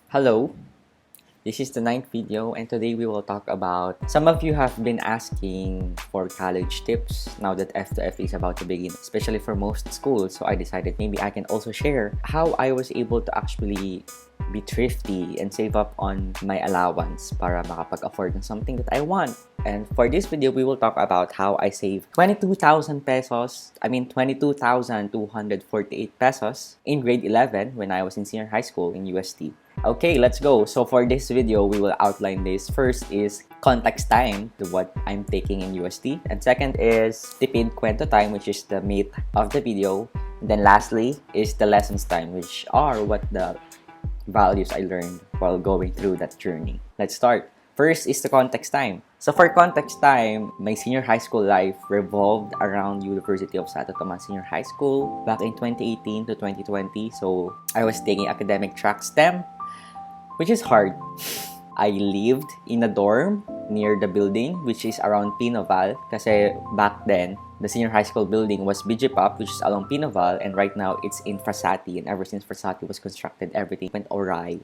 Hello, this is the ninth video and today we will talk about some of you have been asking for college tips now that F2F is about to begin, especially for most schools. So I decided maybe I can also share how I was able to actually be thrifty and save up on my allowance para makapag-afford ng something that I want. And for this video, we will talk about how I saved 22,000 pesos, 22,248 pesos in grade 11 when I was in senior high school in UST. Okay, let's go. So for this video, we will outline this. First is context time, what I'm taking in UST. And second is Tipid Kwento time, which is the meat of the video. And then lastly is the lessons time, which are what the values I learned while going through that journey. Let's start. First is the context time. So for context time, my senior high school life revolved around University of Santo Tomas Senior High School back in 2018 to 2020. So I was taking academic track STEM, which is hard. I lived in a dorm near the building, which is around Pinoval. Kasi back then, the senior high school building was BGPOP, which is along Pinoval, and right now it's in Frasati. And ever since Frasati was constructed, everything went awry.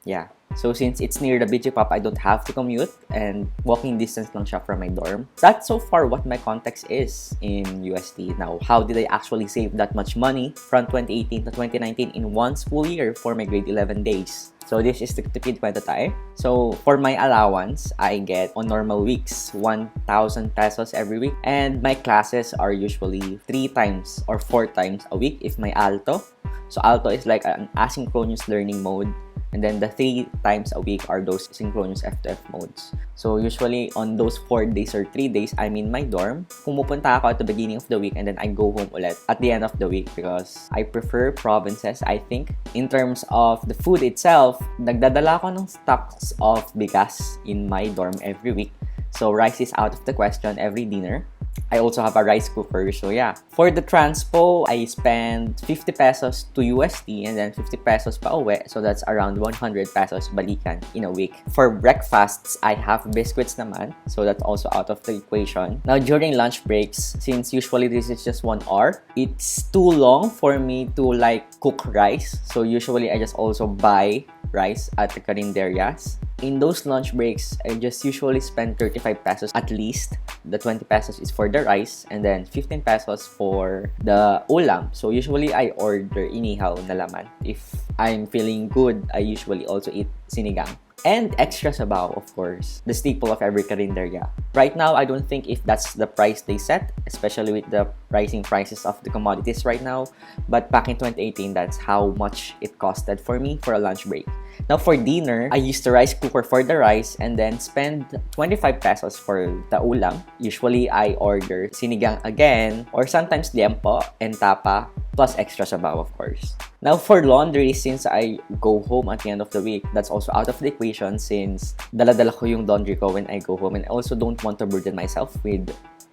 Yeah. So since it's near the BGPOP, I don't have to commute and walking distance lang siya from my dorm. That's so far what my context is in UST. Now, how did I actually save that much money from 2018 to 2019 in one school year for my grade 11 days? So this is the Tipid Kwento time. So for my allowance, I get on normal weeks 1,000 pesos every week. And my classes are usually 3 times or 4 times a week if my alto. So alto is like an asynchronous learning mode. And then the 3 times a week are those synchronous F2F modes. So usually on those 4 days or 3 days, I'm in my dorm. Pumupunta ako at the beginning of the week and then I go home ulit at the end of the week because I prefer provinces, I think. In terms of the food itself, nagdadala ako ng stocks of bigas in my dorm every week. So rice is out of the question every dinner. I also have a rice cooker, so yeah. For the transpo, I spend 50 pesos to UST and then 50 pesos pa uwi. So that's around 100 pesos balikan in a week. For breakfasts, I have biscuits naman. So that's also out of the equation. Now, during lunch breaks, since usually this is just 1 hour, it's too long for me to cook rice. So usually I just also buy rice at the carinderias. In those lunch breaks, I just usually spend 35 pesos at least. The 20 pesos is for the rice and then 15 pesos for the ulam. So usually I order inihaw na laman. If I'm feeling good, I usually also eat sinigang. And extra sabaw, of course, the staple of every karinderya. Right now, I don't think if that's the price they set, especially with the rising prices of the commodities right now. But back in 2018, that's how much it costed for me for a lunch break. Now, for dinner, I use the rice cooker for the rice and then spend 25 pesos for the ulam. Usually, I order sinigang again or sometimes liempo and tapa plus extra sabaw, of course. Now, for laundry, since I go home at the end of the week, that's also out of the equation since dala-dala ko yung laundry ko when I go home, and I also don't want to burden myself with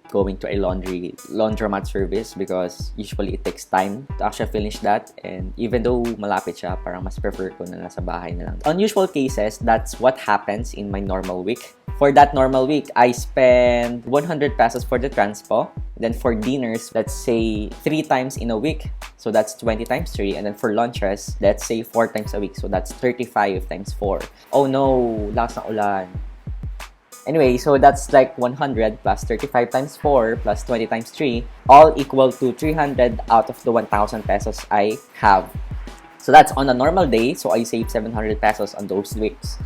going to a laundromat service because usually it takes time to actually finish that, and even though malapit siya, parang mas prefer ko na nasa bahay na lang. On usual cases, that's what happens in my normal week. For that normal week, I spend 100 pesos for the transpo. Then for dinners, let's say 3 times in a week. So that's 20 times 3. And then for lunches, let's say 4 times a week. So that's 35 times 4. Oh no, lakas ng ulan. Anyway, so that's like 100 plus 35 times 4 plus 20 times 3, all equal to 300 out of the 1,000 pesos I have. So that's on a normal day. So I save 700 pesos on those weeks.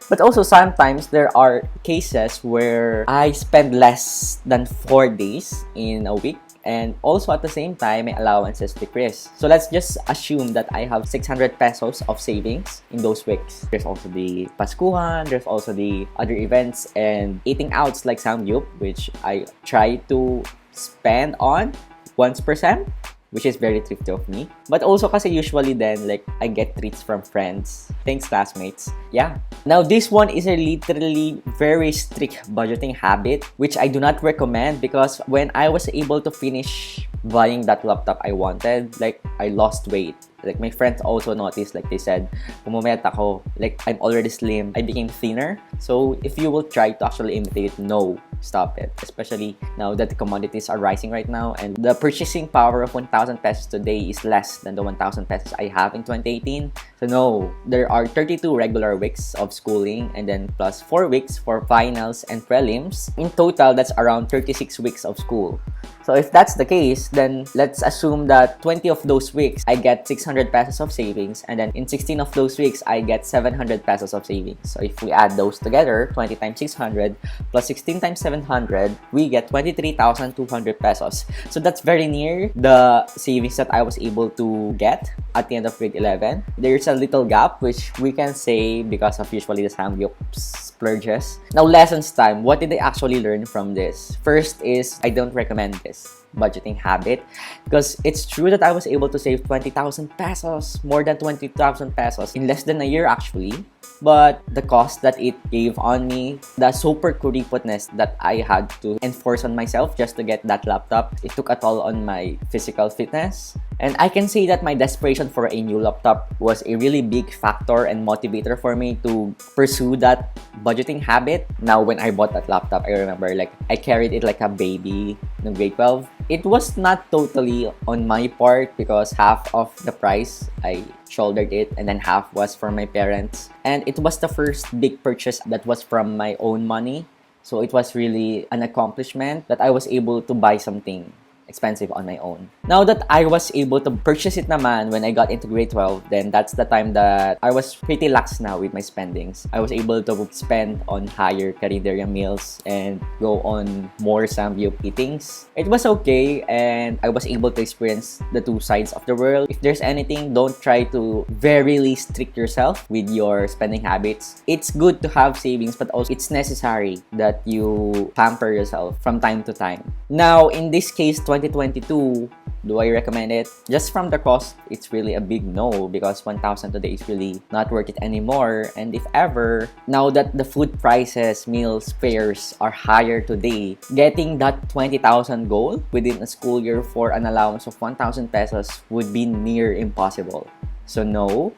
But also sometimes there are cases where I spend less than 4 days in a week, and also at the same time my allowances decrease. So let's just assume that I have 600 pesos of savings in those weeks. There's also the Paskuhan, there's also the other events and eating outs like Samgyup, which I try to spend on once per sem, which is very thrifty of me. But also kasi usually then I get treats from friends. Thanks, classmates. Yeah. Now this one is a literally very strict budgeting habit, which I do not recommend because when I was able to finish buying that laptop I wanted, I lost weight. My friends also noticed, they said, pumumet ako, I'm already slim, I became thinner. So if you will try to actually imitate it, no, stop it, especially now that the commodities are rising right now and the purchasing power of 1,000 pesos today is less than the 1,000 pesos I have in 2018. So no, there are 32 regular weeks of schooling and then plus 4 weeks for finals and prelims. In total, that's around 36 weeks of school. So if that's the case, then let's assume that 20 of those weeks I get 600 pesos of savings, and then in 16 of those weeks I get 700 pesos of savings. So if we add those together, 20 times 600 plus 16 times 700, we get 23,200 pesos. So that's very near the savings that I was able to get at the end of grade 11. There's a little gap which we can say because of usually the samgyup splurges. Now, lessons time. What did I actually learn from this? First is I don't recommend this budgeting habit because it's true that I was able to save 20,000 pesos, more than 20,000 pesos in less than a year actually. But the cost that it gave on me, the super kuripotness that I had to enforce on myself just to get that laptop, it took a toll on my physical fitness. And I can say that my desperation for a new laptop was a really big factor and motivator for me to pursue that budgeting habit. Now, when I bought that laptop, I remember like I carried it like a baby in grade 12. It was not totally on my part because half of the price I shouldered it and then half was from my parents. And it was the first big purchase that was from my own money. So it was really an accomplishment that I was able to buy something expensive on my own. Now that I was able to purchase it naman when I got into grade 12, then that's the time that I was pretty lax now with my spendings. I was able to spend on higher carinderia meals and go on more samgyup eatings. It was okay and I was able to experience the two sides of the world. If there's anything, don't try to very strict yourself with your spending habits. It's good to have savings, but also it's necessary that you pamper yourself from time to time. Now, in this case, 2022, do I recommend it? Just from the cost, it's really a big no because 1,000 today is really not worth it anymore. And if ever, now that the food prices, meals, fares are higher today, getting that 20,000 goal within a school year for an allowance of 1,000 pesos would be near impossible. So no.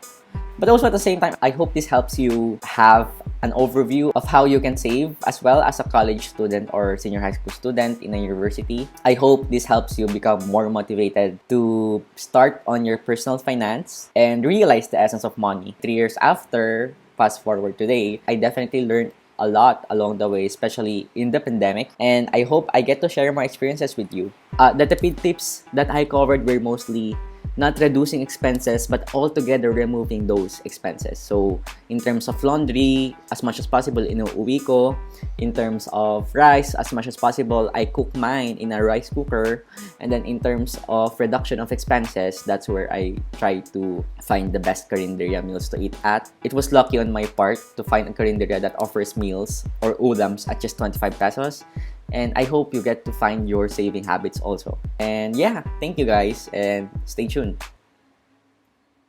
But also at the same time, I hope this helps you have an overview of how you can save as well as a college student or senior high school student in a university. I hope this helps you become more motivated to start on your personal finance and realize the essence of money. 3 years after, fast forward today, I definitely learned a lot along the way, especially in the pandemic, and I hope I get to share my experiences with you. The tipid tips that I covered were mostly not reducing expenses but altogether removing those expenses. So in terms of laundry, as much as possible inuuwi ko. In terms of rice, as much as possible I cook mine in a rice cooker. And then in terms of reduction of expenses, that's where I try to find the best carinderia meals to eat at. It was lucky on my part to find a carinderia that offers meals or udams at just 25 pesos. And I hope you get to find your saving habits also. And yeah, thank you guys and stay tuned.